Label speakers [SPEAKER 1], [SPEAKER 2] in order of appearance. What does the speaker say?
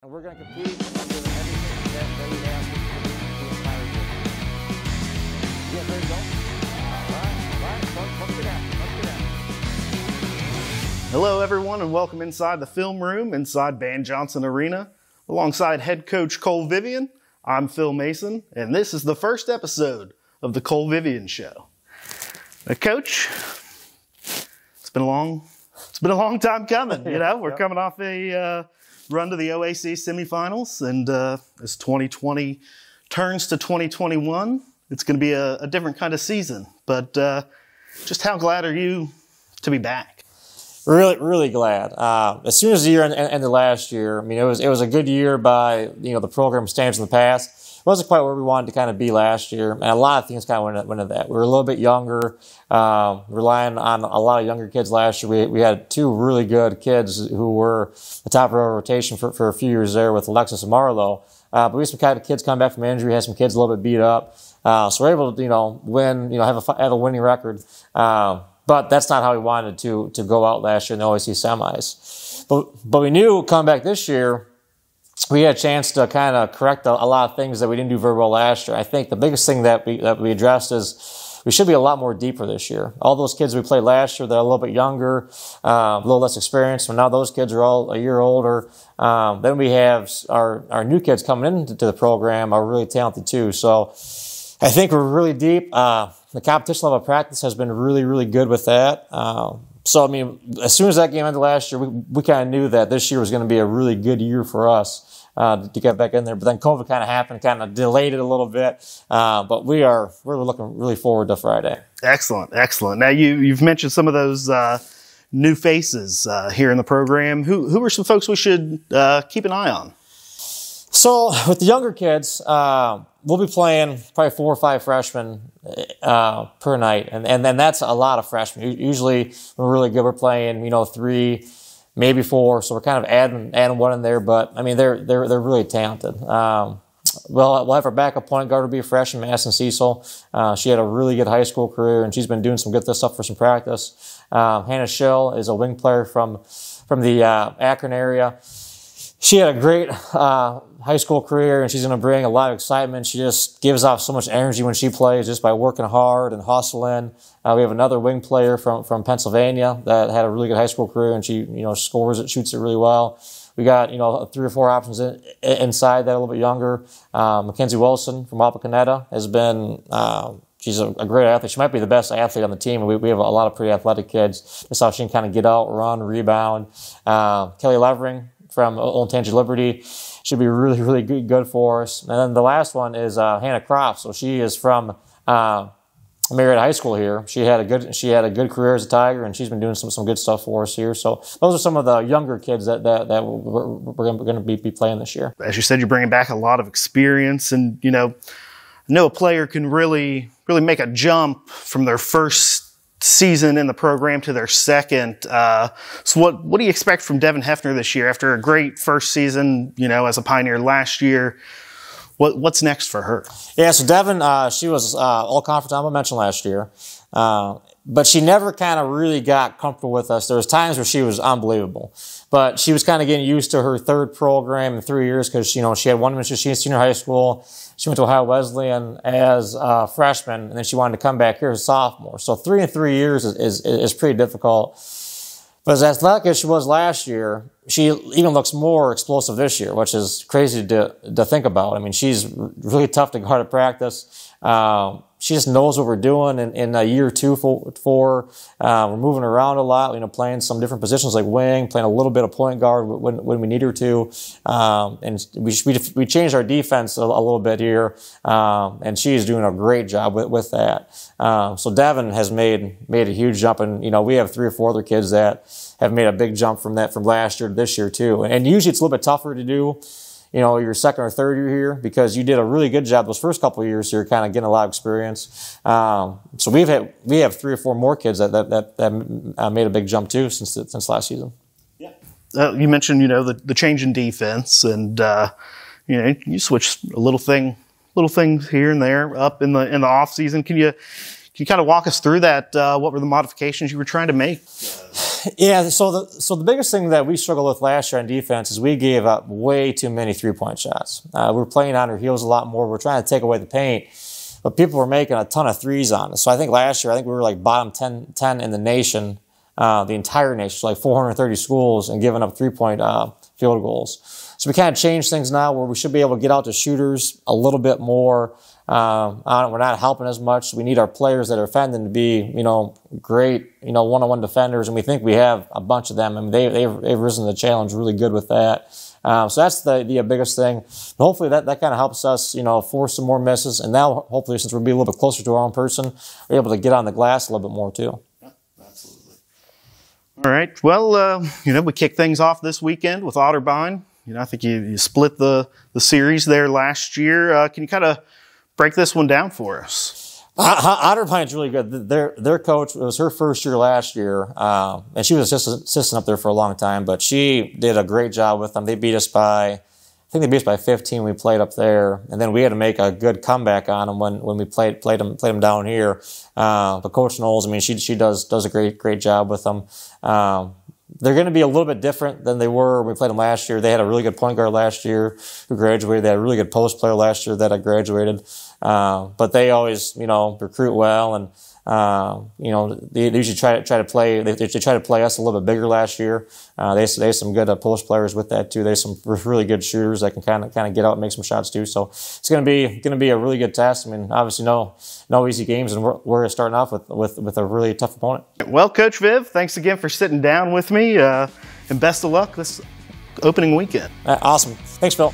[SPEAKER 1] And we're going to compete and do everything that we have to the entire year. You guys ready to go? All right. Let's get at it.
[SPEAKER 2] Hello, everyone, and welcome inside the film room inside Van Johnson Arena. Alongside head coach Kole Vivian, I'm Phil Mason, and this is the first episode of the Kole Vivian Show. Now, Coach, it's been a long time coming. You know, we're coming off a run to the OAC semifinals, and as 2020 turns to 2021, it's going to be a different kind of season. But just how glad are you to be back?
[SPEAKER 3] Really glad. As soon as the year ended last year, I mean, it was a good year by the program standards in the past. It wasn't quite where we wanted to kind of be last year, and a lot of things kind of went into that. We were a little bit younger, relying on a lot of younger kids last year. We had two really good kids who were the top of our rotation for a few years there with Alexis and Marlowe. But we had some kind of kids come back from injury, had some kids a little bit beat up. So we're able to win, have a winning record. But that's not how we wanted to go out last year in the OAC semis. But we knew coming back this year, we had a chance to kind of correct a lot of things that we didn't do very well last year. I think the biggest thing that we addressed is we should be a lot more deeper this year. All those kids we played last year, they're a little bit younger, a little less experienced, and now those kids are all a year older. Then we have our new kids coming into the program are really talented too. So I think we're really deep. The competition level of practice has been really good with that. So, I mean, as soon as that game ended last year, we kind of knew that this year was going to be a really good year for us to get back in there. But then COVID kind of happened, kind of delayed it a little bit. But we're looking really forward to Friday.
[SPEAKER 2] Excellent. Now, you've mentioned some of those new faces here in the program. Who are some folks we should keep an eye on?
[SPEAKER 3] So, with the younger kids, we'll be playing probably 4 or 5 freshmen per night, and then that's a lot of freshmen. Usually, we're really good. We're playing 3, maybe 4. So we're kind of adding one in there. But I mean, they're really talented. We'll have our backup point guard will be a freshman, Madison Cecil. She had a really good high school career, and she's been doing some good stuff for some practice. Hannah Schill is a wing player from the Akron area. She had a great high school career, and she's going to bring a lot of excitement. She just gives off so much energy when she plays just by working hard and hustling. We have another wing player from Pennsylvania that had a really good high school career, and she scores it, shoots it really well. We got 3 or 4 options inside that a little bit younger. Mackenzie Wilson from Wapakoneta has been. She's a great athlete. She might be the best athlete on the team. We have a lot of pretty athletic kids. That's how she can kind of get out, run, rebound. Kelly Levering from Old Tangy Liberty should be really good for us. And then the last one is Hannah Croft. So she is from Marietta High School here. She had a good career as a Tiger, and she's been doing some good stuff for us here. So those are some of the younger kids that we're going to be playing this year.
[SPEAKER 2] As you said, you're bringing back a lot of experience, and I know a player can really make a jump from their first season in the program to their second. So what do you expect from Devin Hefner this year after a great first season, as a Pioneer last year? What's next for her?
[SPEAKER 3] Yeah, so Devin, she was all-conference honorable mention last year. But she never kind of really got comfortable with us. There was times where she was unbelievable. But she was kind of getting used to her third program in 3 years because, she had one when she was in senior high school. She went to Ohio Wesleyan as a freshman, and then she wanted to come back here as a sophomore. So 3 in 3 years is pretty difficult. But as athletic as she was last year, she even looks more explosive this year, which is crazy to think about. I mean, she's really tough to guard at practice. She just knows what we're doing in year 2 for we're moving around a lot, playing some different positions like wing, playing a little bit of point guard when we need her to. And we changed our defense a little bit here, and she's doing a great job with that. So Devin has made a huge jump, and we have 3 or 4 other kids that have made a big jump from last year to this year too. And usually it's a little bit tougher to do your second or third year here because you did a really good job those first couple of years here, kind of getting a lot of experience. So we have 3 or 4 more kids that made a big jump too since last season.
[SPEAKER 2] Yeah. You mentioned the change in defense, and you switch a little things here and there up in the off season. Can you kind of walk us through that? What were the modifications you were trying to make?
[SPEAKER 3] Yeah, so the biggest thing that we struggled with last year on defense is we gave up way too many three-point shots. We were playing on our heels a lot more. We're trying to take away the paint, but people were making a ton of threes on us. So I think last year, we were like bottom 10 in the nation, the entire nation, so like 430 schools, and giving up three-point field goals. So we kind of changed things now where we should be able to get out to shooters a little bit more. We're not helping as much. We need our players that are defending to be, great, one-on-one defenders, and we think we have a bunch of them. I mean, they've risen to the challenge really good with that. So that's the biggest thing. But hopefully that kind of helps us, force some more misses. And now, hopefully, since we'll be a little bit closer to our own person, we're able to get on the glass a little bit more too.
[SPEAKER 2] Absolutely. All right. Well, we kick things off this weekend with Otterbein. I think you split the series there last year. Can you kind of break this one down for us?
[SPEAKER 3] Otterbein's really good. Their coach, it was her first year last year, and she was just an assistant up there for a long time, but she did a great job with them. They beat us by 15 we played up there, and then we had to make a good comeback on them when we played them down here. But Coach Knowles, she does a great job with them. They're going to be a little bit different than they were when we played them last year. They had a really good point guard last year who graduated. They had a really good post player last year that I graduated. But they always, recruit well, and they usually try to play. They try to play us a little bit bigger last year. They have some good post players with that too. They have some really good shooters that can kind of get out and make some shots too. So it's going to be a really good test. Obviously no easy games, and we're starting off with a really tough opponent.
[SPEAKER 2] Well, Coach Viv, thanks again for sitting down with me, and best of luck this opening weekend.
[SPEAKER 3] Awesome. Thanks, Phil.